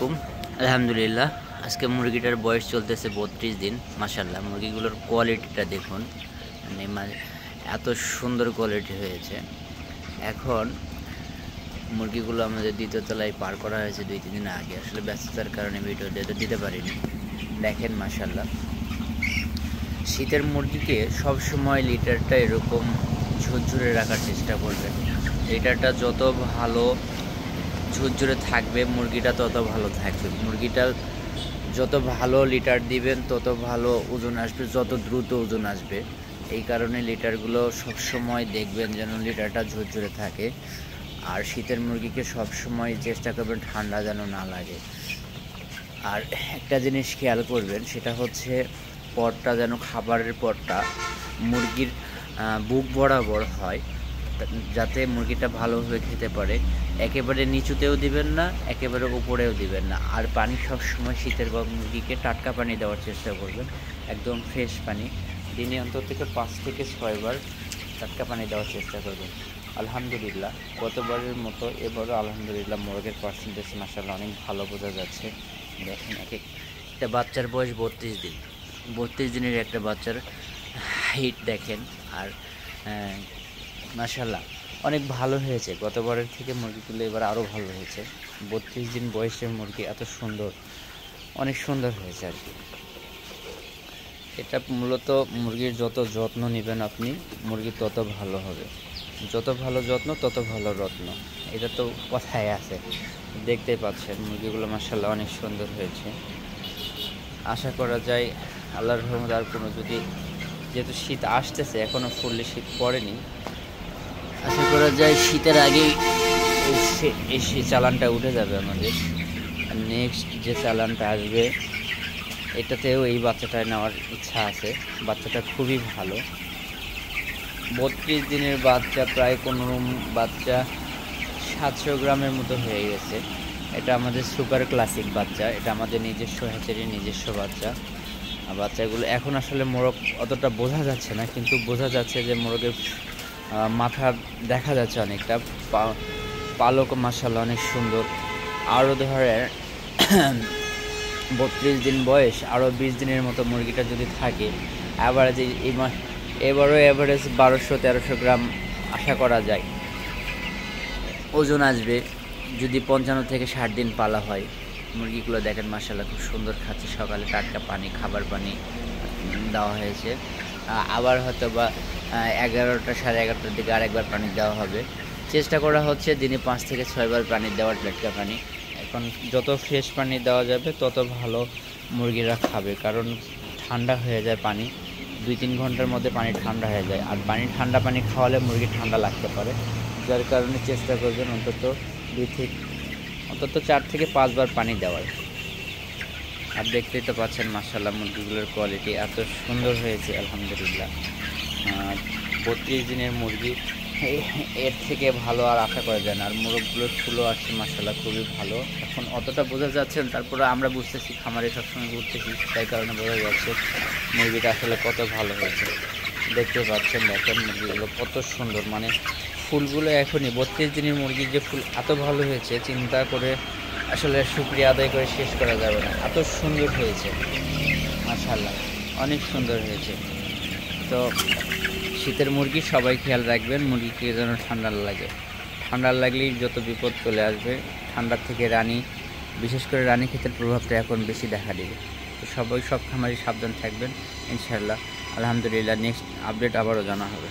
আলাইকুম। আলহামদুলিল্লাহ, আজকে মুরগিটার বয়স চলতেছে ৩২ দিন। মাশাআল্লাহ, মুরগিগুলোর কোয়ালিটিটা দেখুন, মানে এত সুন্দর কোয়ালিটি হয়েছে। এখন মুরগিগুলো আমাদের দ্বিতীয় তলায় পার করা হয়েছে ২-৩ দিন আগে। আসলে ব্যস্ততার কারণে ভিডিও দিতে পারিনি। দেখেন মাশাআল্লাহ, শীতের মুরগিকে সবসময় লিটারটা এরকম ঝুরঝুরে রাখার চেষ্টা করবেন। লিটারটা যত ভালো ঝুরঝুরে থাকবে, মুরগিটা তত ভালো থাকবে। মুরগিটা যত ভালো লিটার দিবেন তত ভালো ওজন আসবে, যত দ্রুত ওজন আসবে। এই কারণে লিটারগুলো সবসময় দেখবেন যেন লিটারটা ঝুরঝুরে থাকে। আর শীতের মুরগিকে সবসময় চেষ্টা করবেন ঠান্ডা যেন না লাগে। আর একটা জিনিস খেয়াল করবেন, সেটা হচ্ছে পটটা যেন, খাবারের পটটা মুরগির বুক বরাবর হয়, যাতে মুরগিটা ভালোভাবে খেতে পারে। একেবারে নিচুতেও দিবেন না, একেবারে উপরেও দিবেন না। আর পানি সবসময় শীতের মুরগিকে টাটকা পানি দেওয়ার চেষ্টা করবেন, একদম ফ্রেশ পানি। দিনে অন্তত থেকে 5 থেকে 6 বার টাটকা পানি দেওয়ার চেষ্টা করবেন। আলহামদুলিল্লাহ, গতবারের মতো এবারও আলহামদুলিল্লাহ মুরগির পার্সেন্টেজ মাশাআল্লাহ অনেক ভালো বোঝা যাচ্ছে। দেখেন, একটা বাচ্চার বয়স 32 দিন। 32 দিনের একটা বাচ্চার হাইট দেখেন। আর মাশাআল্লাহ অনেক ভালো হয়েছে। গতবারের থেকে মুরগিগুলো এবার আরও ভালো হয়েছে। 32 দিন বয়সের মুরগি এত সুন্দর, অনেক সুন্দর হয়েছে আর কি। এটা মূলত মুরগির যত যত্ন নেবেন আপনি, মুরগি তত ভালো হবে। যত ভালো যত্ন তত ভালো রত্ন, এটা তো কথায় আছে। দেখতেই পাচ্ছেন মুরগিগুলো মাশাআল্লাহ অনেক সুন্দর হয়েছে। আশা করা যায় আল্লাহর রহমতে আর কোনো, যদি যেহেতু শীত আসতেছে, এখনও ফুললি শীত পড়েনি, আশা করা যায় শীতের আগেই এই চালানটা উঠে যাবে আমাদের। আর নেক্সট যে চালানটা আসবে, এটাতেও এই বাচ্চাটা নেওয়ার ইচ্ছা আছে। বাচ্চাটা খুবই ভালো। 32 দিনের বাচ্চা, প্রায় 15 বাচ্চা 700 গ্রামের মতো হয়ে গেছে। এটা আমাদের সুপার ক্লাসিক বাচ্চা, এটা আমাদের নিজস্ব হ্যাচারির নিজস্ব বাচ্চা। বাচ্চাগুলো এখন আসলে মোরগ অতটা বোঝা যাচ্ছে না, কিন্তু বোঝা যাচ্ছে যে মোরগের মাথা দেখা যাচ্ছে অনেকটা। পালক মাশাআল্লাহ অনেক সুন্দর। আরও ধরেন 32 দিন বয়স, আরও 20 দিনের মতো মুরগিটা যদি থাকে, অ্যাভারেজে এবারও অ্যাভারেজ 1200-1300 গ্রাম আশা করা যায় ওজন আসবে, যদি 55 থেকে 60 দিন পালা হয়। মুরগিগুলো দেখেন মাশাআল্লাহ খুব সুন্দর খাচ্ছে। সকালে টাটকা পানি, খাবার পানি দেওয়া হয়েছে। আবার হয়তো বা 11টা 11:30টার দিকে আরেকবার পানি দেওয়া হবে। চেষ্টা করা হচ্ছে দিনে 5 থেকে 6 বার পানি দেওয়ার, টাটকা পানি। এখন যত ফ্রেশ পানি দেওয়া যাবে তত ভালো মুরগিরা খাবে, কারণ ঠান্ডা হয়ে যায় পানি। 2-3 ঘন্টার মধ্যে পানি ঠান্ডা হয়ে যায়। আর ঠান্ডা পানি খাওয়ালে মুরগি ঠান্ডা লাগতে পারে, যার কারণে চেষ্টা করবেন অন্তত 4 থেকে 5 বার পানি দেওয়ার। আর দেখতেই তো পাচ্ছেন মাশাআল্লাহ মুরগিগুলোর কোয়ালিটি এত সুন্দর হয়েছে আলহামদুলিল্লাহ। 32 দিনের মুরগি, এর থেকে ভালো আর আশা করা যায় না। আর মোরগগুলোর ফুলও আসছে মাশাআল্লাহ খুবই ভালো। এখন অতটা বোঝা যাচ্ছে না, তারপরে আমরা বুঝতেছি, খামারে সবসময় ঘুরতেছি, তাই কারণে বোঝা যাচ্ছে মুরগিটা আসলে কত ভালো হয়েছে। দেখতে পাচ্ছেন, দেখেন মুরগিগুলো কত সুন্দর। মানে ফুলগুলো এখনই 32 দিনের মুরগির যে ফুল এত ভালো হয়েছে, চিন্তা করে আসলে শুকরিয়া আদায় করে শেষ করা যাবে না। এত সুন্দর হয়েছে মাশাআল্লাহ, অনেক সুন্দর হয়েছে। তো শীতের মুরগি সবাই খেয়াল রাখবেন, মুরগিকে যেন ঠান্ডা লাগে। ঠান্ডা লাগলেই যত বিপদ চলে আসবে। ঠান্ডার থেকে বিশেষ করে রানীক্ষেতের প্রভাবটা এখন বেশি দেখা দিবে। তো সবাই, সব খামারি সাবধান থাকবেন ইনশাআল্লাহ। আলহামদুলিল্লাহ, নেক্সট আপডেট আবারও জানা হবে।